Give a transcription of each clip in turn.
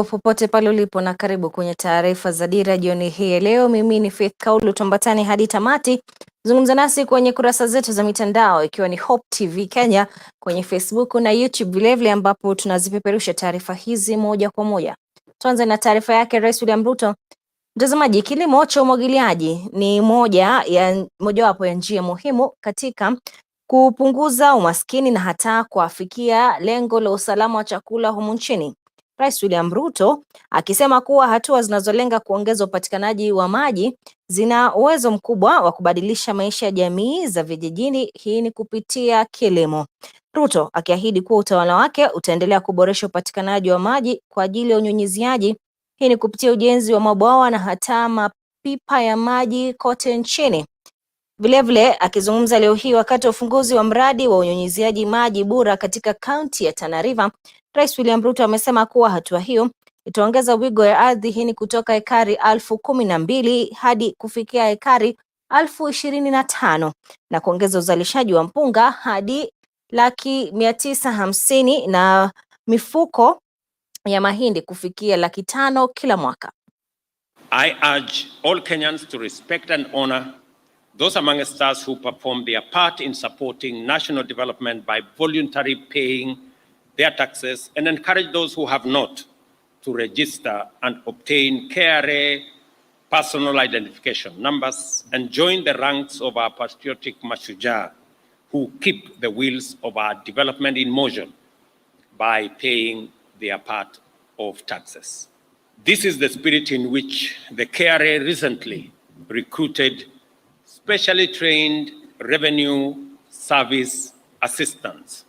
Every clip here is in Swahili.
Hujambo popote pale ulipo na karibu kwenye taarifa za Dira jioni hii leo. Mimi ni Faith Kaulu, tumbatani hadi tamati. Zungumza nasi kwenye kurasa zetu za mitandao ikiwa ni Hope TV Kenya kwenye Facebook na YouTube vilevile, ambapo tunazipeperusha taarifa hizi moja kwa moja. Tuanze na taarifa yake Rais William Ruto. Mtazamaji, kilimo cha umwagiliaji ni mojawapo ya njia muhimu katika kupunguza umaskini na hata kuafikia lengo la usalama wa chakula humu nchini. Rais William Ruto akisema kuwa hatua zinazolenga kuongeza upatikanaji wa maji zina uwezo mkubwa wa kubadilisha maisha ya jamii za vijijini, hii ni kupitia kilimo. Ruto akiahidi kuwa utawala wake utaendelea kuboresha upatikanaji wa maji kwa ajili ya unyunyiziaji, hii ni kupitia ujenzi wa mabwawa na hata mapipa ya maji kote nchini. Vilevile akizungumza leo hii wakati wa ufunguzi wa mradi wa unyunyiziaji maji bura katika kaunti ya Tana River, Rais William Ruto amesema kuwa hatua hiyo itaongeza wigo ya ardhi hii kutoka ekari 12,000 hadi kufikia ekari 25,000 na kuongeza uzalishaji wa mpunga hadi 950,000 na mifuko ya mahindi kufikia 500,000 kila mwaka. I urge all Kenyans to respect and honor those amongst us who perform their part in supporting national development by voluntarily paying their taxes and encourage those who have not to register and obtain KRA personal identification numbers and join the ranks of our patriotic mashujaa who keep the wheels of our development in motion by paying their part of taxes. This is the spirit in which the KRA recently recruited specially trained revenue service assistants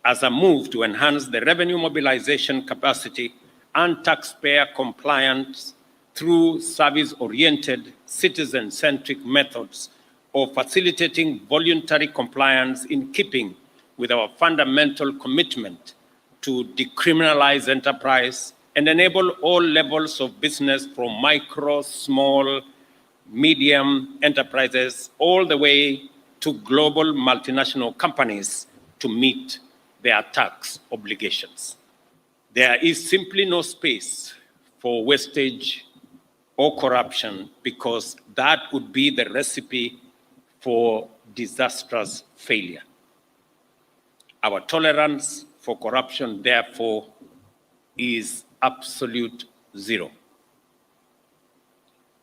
as a move to enhance the revenue mobilization capacity and taxpayer compliance through service-oriented, citizen-centric methods of facilitating voluntary compliance in keeping with our fundamental commitment to decriminalize enterprise and enable all levels of business from micro, small, medium enterprises all the way to global multinational companies to meet their tax obligations. There is simply no space for wastage or corruption because that would be the recipe for disastrous failure. Our tolerance for corruption, therefore, is absolute zero.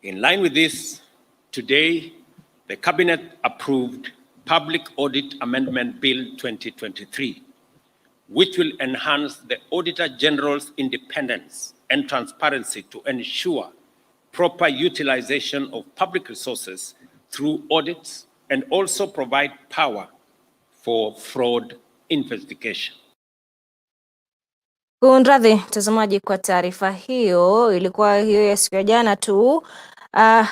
In line with this, today, the Cabinet approved Public Audit Amendment Bill 2023, which will enhance the Auditor General's independence and transparency to ensure proper utilization of public resources through audits and also provide power for fraud investigation. Kunradhi mtazamaji kwa taarifa hiyo, ilikuwa hiyo ya siku ya jana tu.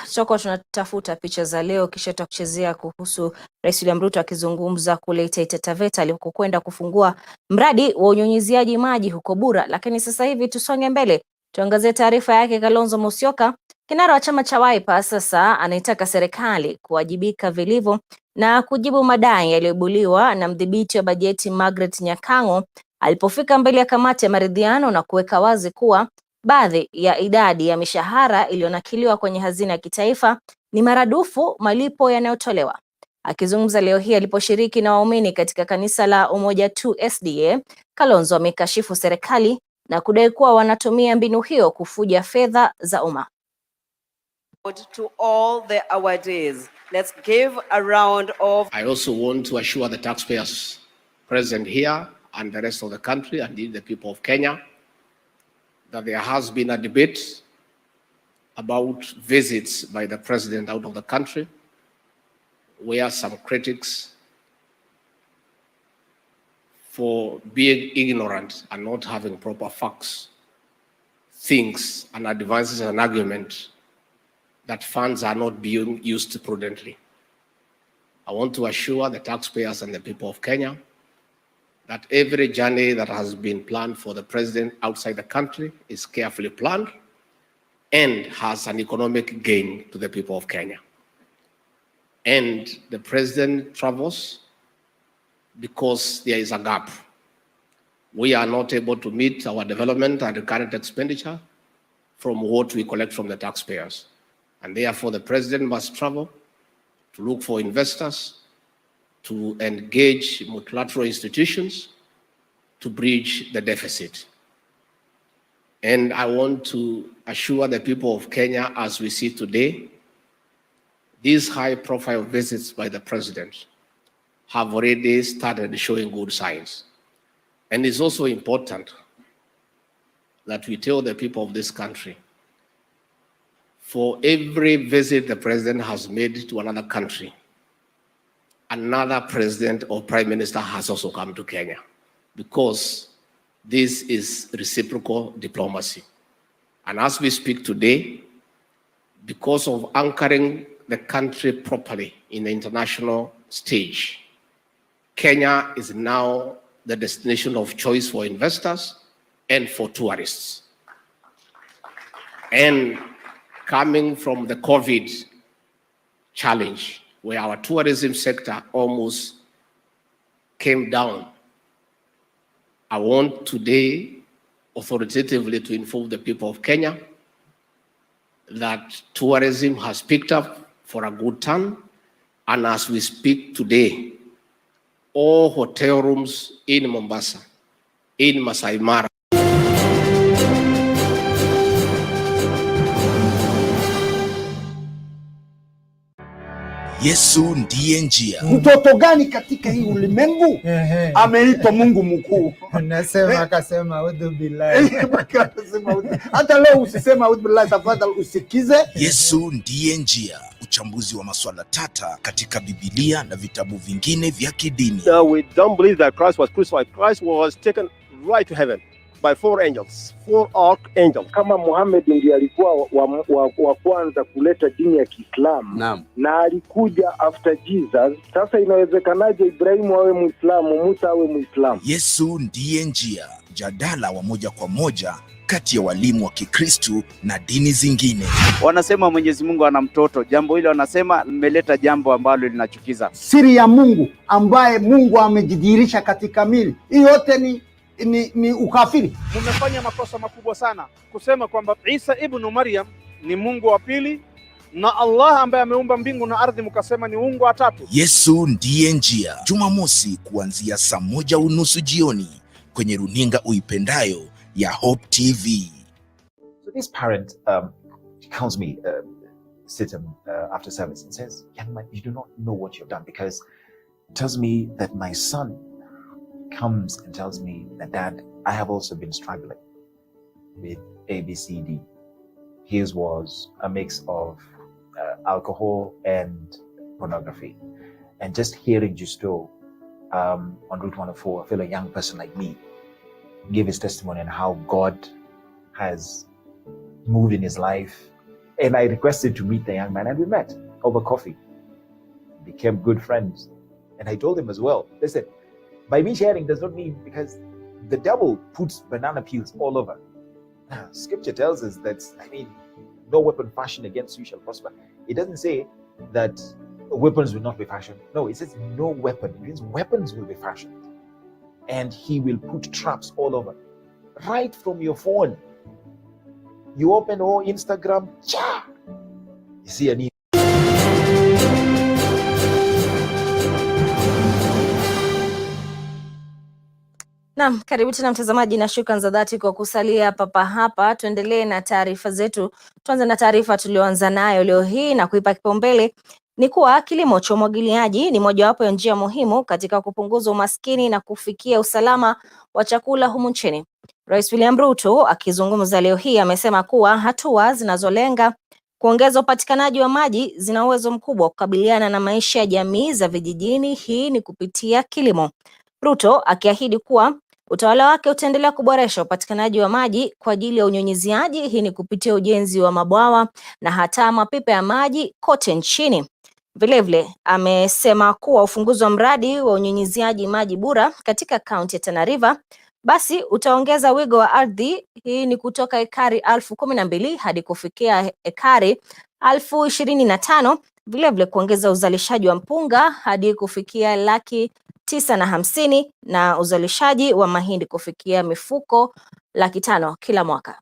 Tutakuwa tunatafuta picha za leo kisha tutakuchezea kuhusu Rais William Ruto akizungumza kule Taita Taveta alikokwenda kufungua mradi wa unyunyiziaji maji huko Bura. Lakini sasa hivi tusonge mbele, tuangazie taarifa yake Kalonzo Musyoka. Kinara wa chama cha Wiper sasa anaitaka serikali kuwajibika vilivyo na kujibu madai yaliyoibuliwa na mdhibiti wa bajeti Margaret Nyakango alipofika mbele ya kamati ya maridhiano na kuweka wazi kuwa baadhi ya idadi ya mishahara iliyonakiliwa kwenye hazina ya kitaifa ni maradufu malipo yanayotolewa. Akizungumza leo hii aliposhiriki na waumini katika kanisa la Umoja 2 SDA, Kalonzo amekashifu serikali na kudai kuwa wanatumia mbinu hiyo kufuja fedha za umma. To all the awardees, let's give a round of. I also want to assure the taxpayers present here and the rest of the country and the people of Kenya that there has been a debate about visits by the president out of the country, where some critics, for being ignorant and not having proper facts, thinks and advances an argument that funds are not being used prudently. I want to assure the taxpayers and the people of Kenya that every journey that has been planned for the president outside the country is carefully planned and has an economic gain to the people of Kenya. And the president travels because there is a gap. we are not able to meet our development and recurrent expenditure from what we collect from the taxpayers. And therefore, the president must travel to look for investors, to engage multilateral institutions, to bridge the deficit. And I want to assure the people of Kenya, as we see today, these high-profile visits by the president have already started showing good signs. And it's also important that we tell the people of this country, for every visit the president has made to another country, another president or prime minister has also come to Kenya, because this is reciprocal diplomacy. And as we speak today, because of anchoring the country properly in the international stage, Kenya is now the destination of choice for investors and for tourists. And coming from the COVID challenge, where our tourism sector almost came down, I want today authoritatively to inform the people of Kenya that tourism has picked up for a good turn. And as we speak today, all hotel rooms in Mombasa, in Masai Mara, Yesu ndiye njia. Mtoto gani katika hii ulimwengu ameitwa Mungu mkuu? Nasema akasema udhu billahi. Hata leo usisema udhu billahi, tafadhali usikize. Yesu ndiye njia. Uchambuzi wa masuala tata katika Biblia na vitabu vingine vya kidini. We don't believe that Christ was crucified. Christ was taken right to heaven by 4 angels, 4 archangels. Kama Muhammad ndiye alikuwa wa kwanza kuleta dini ya Kiislamu, na alikuja after Jesus, sasa inawezekanaje Ibrahimu awe Muislamu, Musa awe Muislamu? Yesu ndiye njia. Jadala wa moja kwa moja kati ya walimu wa Kikristo na dini zingine. Wanasema Mwenyezi Mungu ana mtoto. Jambo hilo wanasema mmeleta jambo ambalo linachukiza. Siri ya Mungu ambaye Mungu amejidhihirisha katika mili, hii yote ni ukafiri. Mmefanya makosa makubwa sana kusema kwamba Isa ibn Maryam ni Mungu wa pili na Allah ambaye ameumba mbingu na ardhi mkasema ni Mungu wa tatu. Yesu ndiye njia. Jumamosi kuanzia saa 1:30 jioni kwenye runinga uipendayo ya Hope TV. So this parent calls me, sits after service and says, "Young man, you do not know what you've done," because it tells me that my son comes and tells me that, "Dad, I have also been struggling with ABCD." His was a mix of alcohol and pornography. And just hearing Justo on Route 104, I feel a young person like me give his testimony on how God has moved in his life. And I requested to meet the young man, and we met over coffee, became good friends. And I told him as well, listen, by me sharing does not mean, because the devil puts banana peels all over. Scripture tells us that, no weapon fashioned against you shall prosper. It doesn't say that weapons will not be fashioned. No, it says no weapon. It means weapons will be fashioned. And he will put traps all over. Right from your phone. You open Instagram, you see an email. Naam, karibu tena mtazamaji na shukrani za dhati kwa kusalia papa hapa. Tuendelee na taarifa zetu. Tuanze na taarifa tulioanza nayo leo hii na kuipa kipaumbele ni kuwa kilimo cha umwagiliaji ni mojawapo ya njia muhimu katika kupunguza umaskini na kufikia usalama wa chakula humu nchini. Rais William Ruto akizungumza leo hii amesema kuwa hatua zinazolenga kuongeza upatikanaji wa maji zina uwezo mkubwa kukabiliana na maisha ya jamii za vijijini, hii ni kupitia kilimo. Ruto akiahidi kuwa utawala wake utaendelea kuboresha upatikanaji wa maji kwa ajili ya unyunyiziaji, hii ni kupitia ujenzi wa mabwawa na hata mapipa ya maji kote nchini. Vilevile amesema kuwa ufunguzi wa mradi wa unyunyiziaji maji Bura katika kaunti ya Tana River basi utaongeza wigo wa ardhi, hii ni kutoka ekari 12,000 hadi kufikia ekari 25,000, vilevile kuongeza uzalishaji wa mpunga hadi kufikia 950 na uzalishaji wa mahindi kufikia mifuko 500,000 kila mwaka.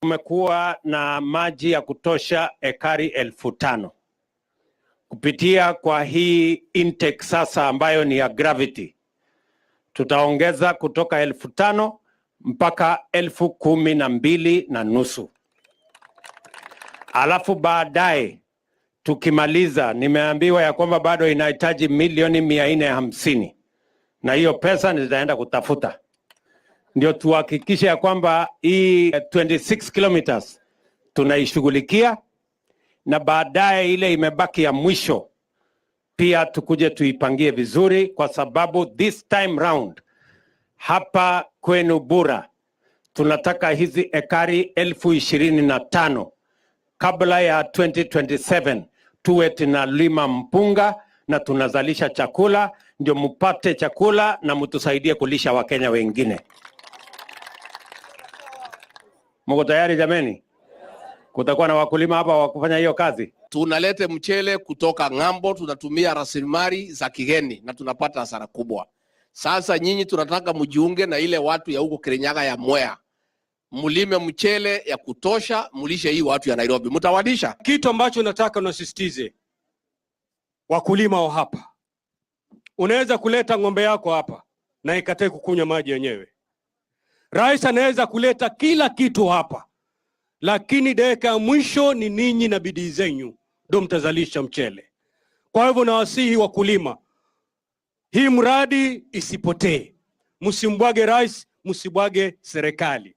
Tumekuwa na maji ya kutosha ekari 5,000 kupitia kwa hii intake sasa ambayo ni ya gravity. Tutaongeza kutoka 5,000 mpaka 12,500. Alafu baadaye tukimaliza, nimeambiwa ya kwamba bado inahitaji milioni 450, na hiyo pesa nitaenda kutafuta ndio tuhakikishe ya kwamba hii 26 kilometers tunaishughulikia, na baadaye ile imebaki ya mwisho pia tukuje tuipangie vizuri, kwa sababu this time round hapa kwenu Bura tunataka hizi ekari 25,000 kabla ya 2027 tuwe tunalima mpunga na tunazalisha chakula, ndio mupate chakula na mtusaidie kulisha Wakenya wengine. Mko tayari jameni? Kutakuwa na wakulima hapa wa kufanya hiyo kazi. Tunalete mchele kutoka ng'ambo, tunatumia rasilimali za kigeni na tunapata hasara kubwa. Sasa nyinyi tunataka mjiunge na ile watu ya huko Kirinyaga ya Mwea, mulime mchele ya kutosha, mulishe hii watu ya Nairobi. Mtawadisha kitu ambacho nataka nasisitize wakulima wa hapa. Unaweza kuleta ng'ombe yako hapa na ikatae kukunywa maji yenyewe. Rais anaweza kuleta kila kitu hapa, lakini dakika ya mwisho ni ninyi na bidii zenyu ndio mtazalisha mchele. Kwa hivyo nawasihi wakulima, hii mradi isipotee. Msimbwage rais, msibwage serikali.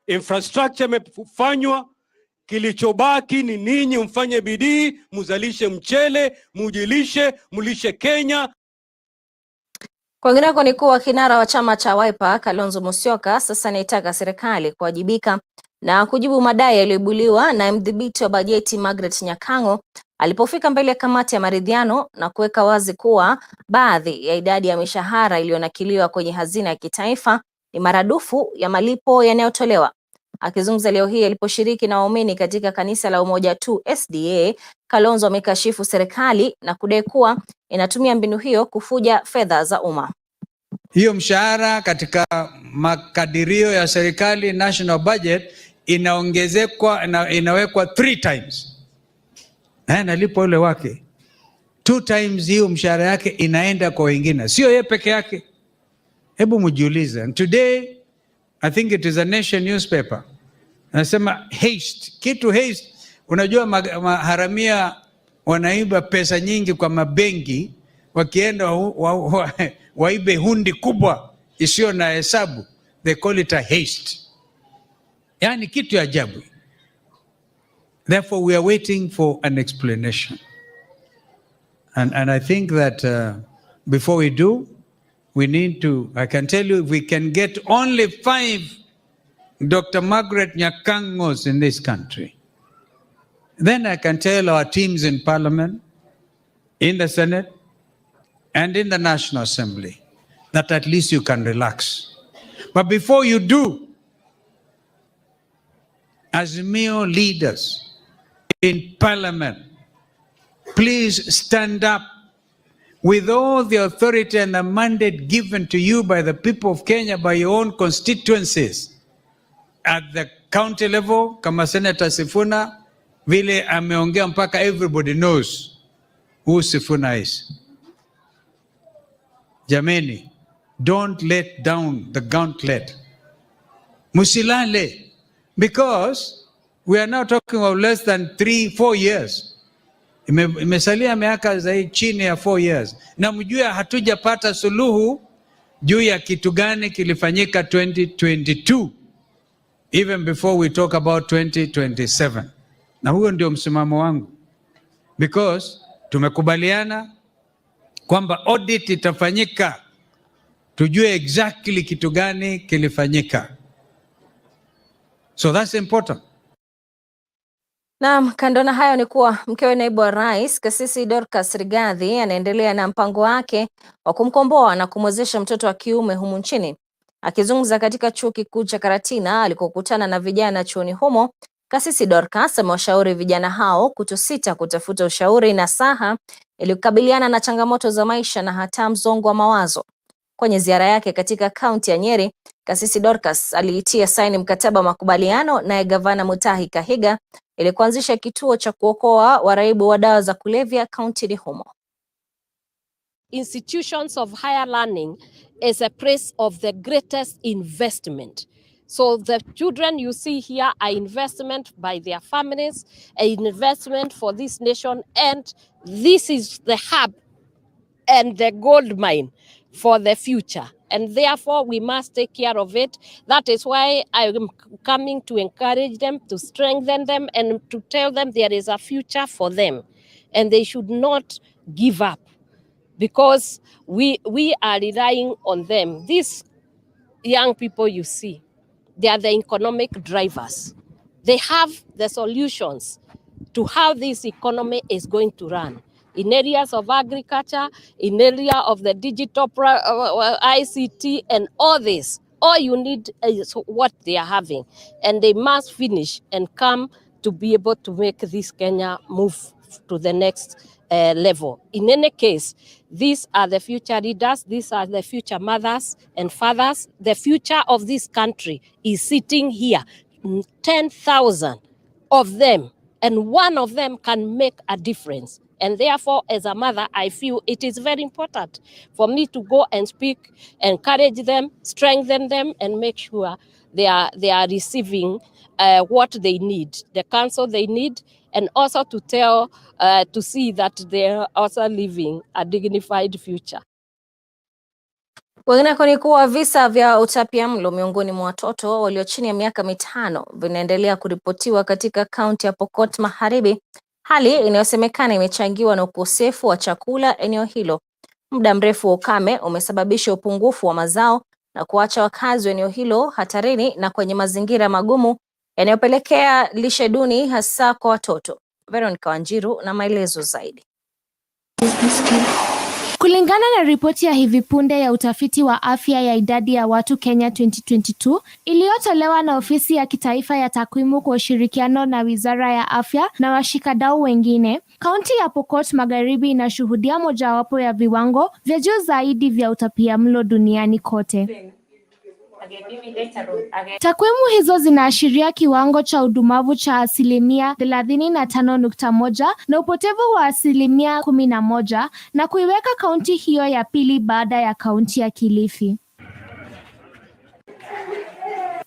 Infrastructure imefanywa, kilichobaki ni ninyi mfanye bidii, muzalishe mchele, mujilishe, mulishe Kenya. Kwingineko ni kuwa kinara wa chama cha Wiper Kalonzo Musyoka sasa anaitaka serikali kuwajibika na kujibu madai yaliyoibuliwa na mdhibiti wa bajeti Margaret Nyakango alipofika mbele ya kamati ya maridhiano na kuweka wazi kuwa baadhi ya idadi ya mishahara iliyonakiliwa kwenye hazina ya kitaifa ni maradufu ya malipo yanayotolewa. Akizungumza leo hii aliposhiriki na waumini katika kanisa la Umoja 2 SDA, Kalonzo amekashifu serikali na kudai kuwa inatumia mbinu hiyo kufuja fedha za umma. Hiyo mshahara katika makadirio ya serikali national budget inaongezekwa, inawekwa 3 times. Nalipo ule wake 2 times, hiyo mshahara yake inaenda kwa wengine, sio yeye peke yake. Hebu mjiulize. And today I think it is a Nation newspaper nasema haste, kitu haste. Unajua maharamia wanaiba pesa nyingi kwa mabenki, wakienda waibe hundi kubwa isiyo na hesabu, they call it a haste. Yani kitu ya ajabu. Therefore we are waiting for an explanation, and I think that before we do, we need to, I can tell you, if we can get only 5 Dr. Margaret Nyakangos in this country, then I can tell our teams in Parliament, in the Senate, and in the National Assembly that at least you can relax. But before you do, as mere leaders in Parliament, please stand up with all the authority and the mandate given to you by the people of Kenya, by your own constituencies. At the county level, kama Senator Sifuna, vile ameongea mpaka everybody knows who Sifuna is. Jameni, don't let down the gauntlet. Musilale, because we are now talking of less than 3-4 years. Imesalia miaka zaidi chini ya 4 years. Na mjue hatujapata suluhu juu ya kitu gani kilifanyika 2022, even before we talk about 2027. Na huo ndio msimamo wangu, because tumekubaliana kwamba audit itafanyika, tujue exactly kitu gani kilifanyika. So that's important. Naam, kando na hayo ni kuwa mkewe naibu wa rais Kasisi Dorcas Rigathi anaendelea na mpango wake wa kumkomboa na kumwezesha mtoto wa kiume humu nchini. Akizungumza katika chuo kikuu cha Karatina alikokutana na vijana chuoni humo, Kasisi Dorcas amewashauri vijana hao kutosita kutafuta ushauri nasaha ili kukabiliana na changamoto za maisha na hata msongo wa mawazo. Kwenye ziara yake katika kaunti ya Nyeri, Kasisi Dorcas aliitia saini mkataba wa makubaliano naye Gavana Mutahi Kahiga ili kuanzisha kituo cha kuokoa waraibu wa dawa za kulevya kauntini humo. Institutions of higher learning is a place of the greatest investment. So the children you see here are investment by their families, an investment for this nation, and this is the hub and the gold mine for the future. And therefore, we must take care of it. That is why I am coming to encourage them, to strengthen them, and to tell them there is a future for them. And they should not give up, because we are relying on them. These young people you see, they are the economic drivers. They have the solutions to how this economy is going to run in areas of agriculture, in area of the digital ICT and all this. All you need is what they are having, and they must finish and come to be able to make this Kenya move to the next level. In any case, these are the future leaders, these are the future mothers and fathers. The future of this country is sitting here, 10,000 of them, and one of them can make a difference. And therefore, as a mother, I feel it is very important for me to go and speak, encourage them, strengthen them, and make sure they are receiving what they need, the counsel they need, and also to tell, to see that they are also living a dignified future. Kwingineko ni kuwa visa vya utapiamlo miongoni mwa watoto walio chini ya miaka 5 vinaendelea kuripotiwa katika kaunti ya Pokot Magharibi, hali inayosemekana imechangiwa na ukosefu wa chakula eneo hilo. Muda mrefu wa ukame umesababisha upungufu wa mazao na kuacha wakazi wa eneo hilo hatarini na kwenye mazingira magumu yanayopelekea lishe duni hasa kwa watoto. Veronica Wanjiru na maelezo zaidi. Kulingana na ripoti ya hivi punde ya utafiti wa afya ya idadi ya watu Kenya 2022 iliyotolewa na ofisi ya kitaifa ya takwimu kwa ushirikiano na Wizara ya Afya na washikadau wengine, kaunti ya Pokot Magharibi inashuhudia mojawapo ya viwango vya juu zaidi vya utapiamlo duniani kote. Takwimu hizo zinaashiria kiwango cha udumavu cha 35.1% na upotevu wa 11% na kuiweka kaunti hiyo ya pili baada ya kaunti ya Kilifi.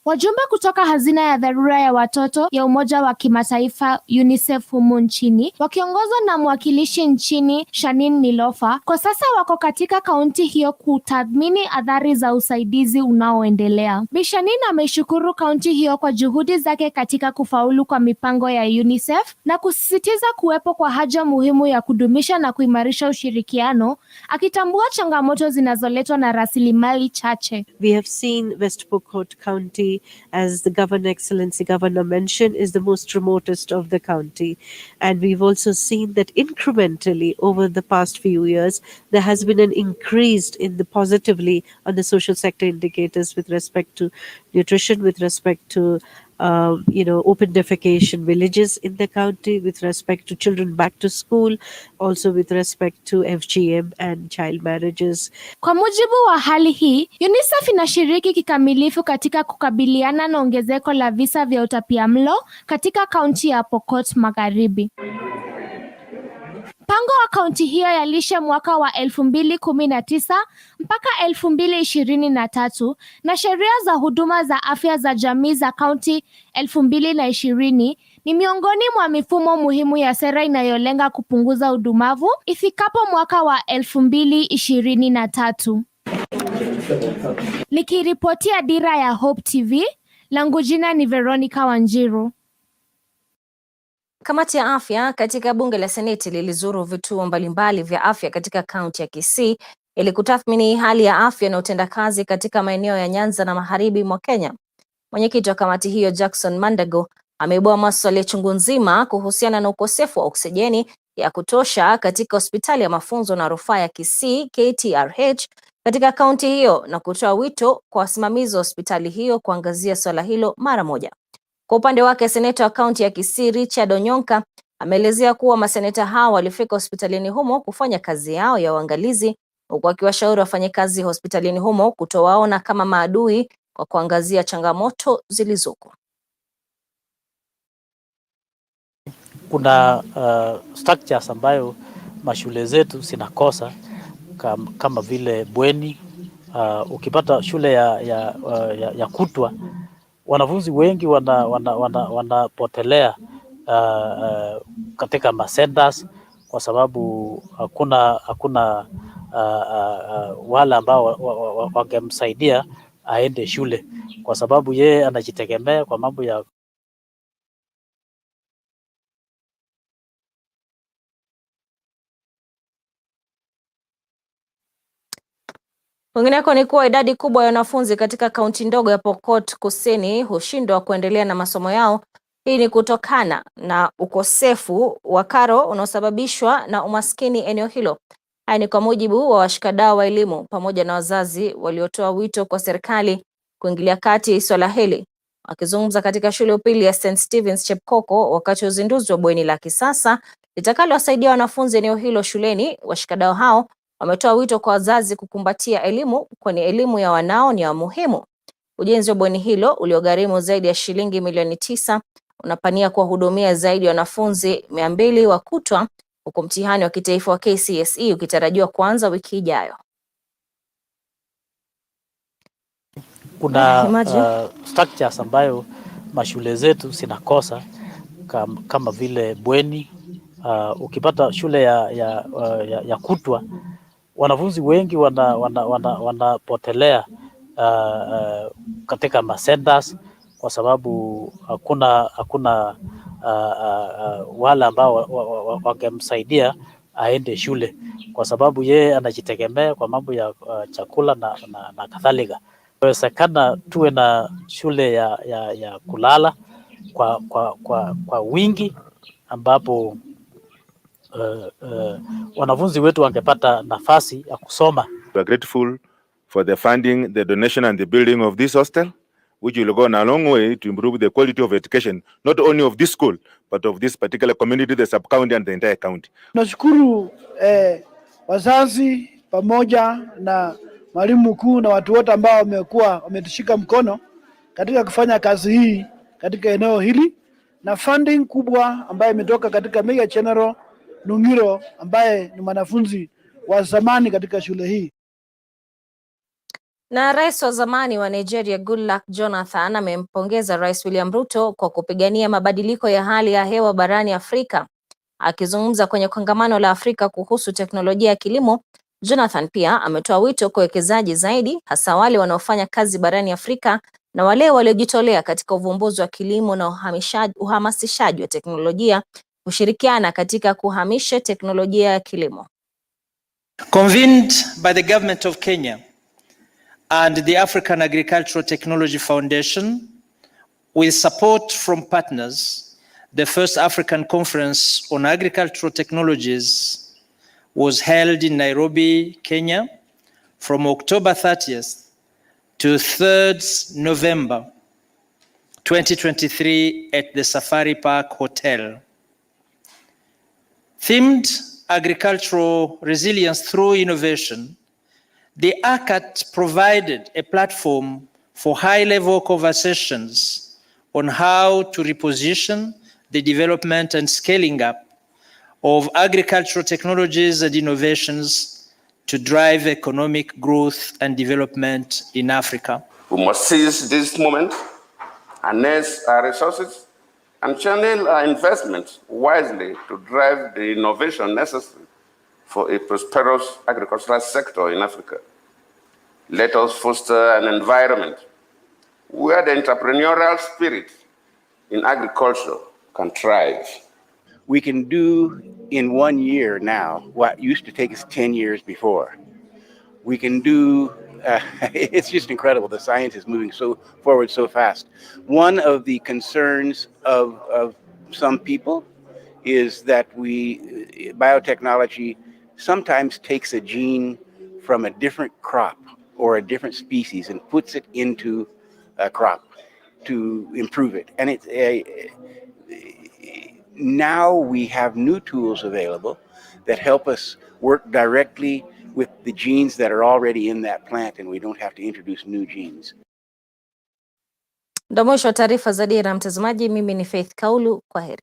Wajumbe kutoka hazina ya dharura ya watoto ya Umoja wa Kimataifa UNICEF humu nchini, wakiongozwa na mwakilishi nchini Shanin Nilofa, kwa sasa wako katika kaunti hiyo kutathmini athari za usaidizi unaoendelea. Bi Shanin ameshukuru kaunti hiyo kwa juhudi zake katika kufaulu kwa mipango ya UNICEF na kusisitiza kuwepo kwa haja muhimu ya kudumisha na kuimarisha ushirikiano, akitambua changamoto zinazoletwa na rasilimali chache. We have seen West Pokot County, as the Excellency Governor mentioned, is the most remotest of the county. And we've also seen that incrementally over the past few years, there has been an increase in the positively on the social sector indicators with respect to nutrition, with respect to open defecation villages in the county, with respect to children back to school, also with respect to FGM and child marriages. Kwa mujibu wa hali hii, UNICEF inashiriki kikamilifu katika kukabiliana na ongezeko la visa vya utapiamlo katika kaunti ya Pokot Magharibi. Mpango wa kaunti hiyo ya lishe mwaka wa 2019 mpaka 2023 na sheria za huduma za afya za jamii za kaunti 2020 ni miongoni mwa mifumo muhimu ya sera inayolenga kupunguza udumavu ifikapo mwaka wa 2023. Nikiripotia Dira ya Hope TV, langu jina ni Veronica Wanjiru. Kamati ya afya katika bunge la Seneti lilizuru vituo mbalimbali vya afya katika kaunti ya Kisii ili kutathmini hali ya afya na utendakazi katika maeneo ya Nyanza na Magharibi mwa Kenya. Mwenyekiti wa kamati hiyo Jackson Mandago ameibua maswali chungu nzima kuhusiana na ukosefu wa oksijeni ya kutosha katika hospitali ya mafunzo na rufaa ya Kisii KTRH katika kaunti hiyo na kutoa wito kwa wasimamizi wa hospitali hiyo kuangazia swala hilo mara moja. Kwa upande wake, seneta wa kaunti ya Kisii Richard Onyonka Ameelezea kuwa maseneta hao walifika hospitalini humo kufanya kazi yao ya uangalizi, huku akiwashauri wafanyakazi hospitalini humo kutowaona kama maadui kwa kuangazia changamoto zilizoko. Kuna structures ambayo mashule zetu zinakosa kama vile bweni. Ukipata shule ya kutwa, wanafunzi wengi wanapotelea katika masendas kwa sababu hakuna wale ambao wangemsaidia aende shule, kwa sababu yeye anajitegemea kwa mambo ya Kwingineko ni kuwa idadi kubwa ya wanafunzi katika kaunti ndogo ya Pokot Kusini hushindwa kuendelea na masomo yao. Hii ni kutokana na ukosefu wa karo unaosababishwa na umaskini eneo hilo. Haya ni kwa mujibu wa washikadau wa elimu pamoja na wazazi waliotoa wito kwa serikali kuingilia kati swala hili. Wakizungumza katika shule ya upili ya St. Stephen's Chepkoko wakati wa uzinduzi wa bweni la kisasa litakalowasaidia wanafunzi eneo hilo shuleni, washikadau hao wametoa wito kwa wazazi kukumbatia elimu, kwani elimu ya wanao ni ya muhimu. Ujenzi wa bweni hilo uliogharimu zaidi ya shilingi milioni 9 unapania kuwahudumia zaidi ya wanafunzi 200 wa kutwa, huku mtihani wa kitaifa wa KCSE ukitarajiwa kuanza wiki ijayo. Kuna structures ambayo mashule zetu zinakosa kama vile bweni. Ukipata shule ya kutwa, wanafunzi wengi wanapotelea katika masendas kwa sababu hakuna wale ambao wangemsaidia aende shule, kwa sababu yeye anajitegemea kwa mambo ya chakula na kadhalika. Inawezekana tuwe na shule ya kulala kwa wingi ambapo wanafunzi wetu wangepata nafasi ya kusoma. We are grateful for the funding, the donation and the building of this hostel, which will go a long way to improve the quality of education, not only of this school, but of this particular community, the sub-county and the entire county. Nashukuru wazazi pamoja na mwalimu mkuu na watu wote ambao wametushika mkono katika kufanya kazi hii katika eneo hili, na funding kubwa ambayo imetoka katika Meja General Nungiro ambaye ni mwanafunzi wa zamani katika shule hii. Na rais wa zamani wa Nigeria Goodluck Jonathan amempongeza Rais William Ruto kwa kupigania mabadiliko ya hali ya hewa barani Afrika. Akizungumza kwenye kongamano la Afrika kuhusu teknolojia ya kilimo, Jonathan pia ametoa wito kwa wekezaji zaidi, hasa wale wanaofanya kazi barani Afrika na wale waliojitolea katika uvumbuzi wa kilimo na uhamasishaji wa teknolojia kushirikiana katika kuhamisha teknolojia ya kilimo. Convened by the government of Kenya and the African Agricultural Technology Foundation, with support from partners, the first African Conference on Agricultural Technologies was held in Nairobi, Kenya, from October 30th to 3rd November 2023 at the Safari Park Hotel. Themed Agricultural Resilience Through Innovation, the ACAT provided a platform for high-level conversations on how to reposition the development and scaling up of agricultural technologies and innovations to drive economic growth and development in Africa. We must seize this moment, harness our resources, and channel our investments wisely to drive the innovation necessary for a prosperous agricultural sector in Africa. Let us foster an environment where the entrepreneurial spirit in agriculture can thrive. We can do in 1 year now what used to take us 10 years before. We can do, it's just incredible. The science is moving so forward so fast. One of the concerns of some people is that biotechnology sometimes takes a gene from a different crop or a different species and puts it into a crop to improve it. And now we have new tools available that help us work directly with the genes that are already in that plant, and we don't have to introduce new genes. Ndio mwisho wa taarifa za Dira, mtazamaji. Mimi ni Faith Kaulu, kwaheri.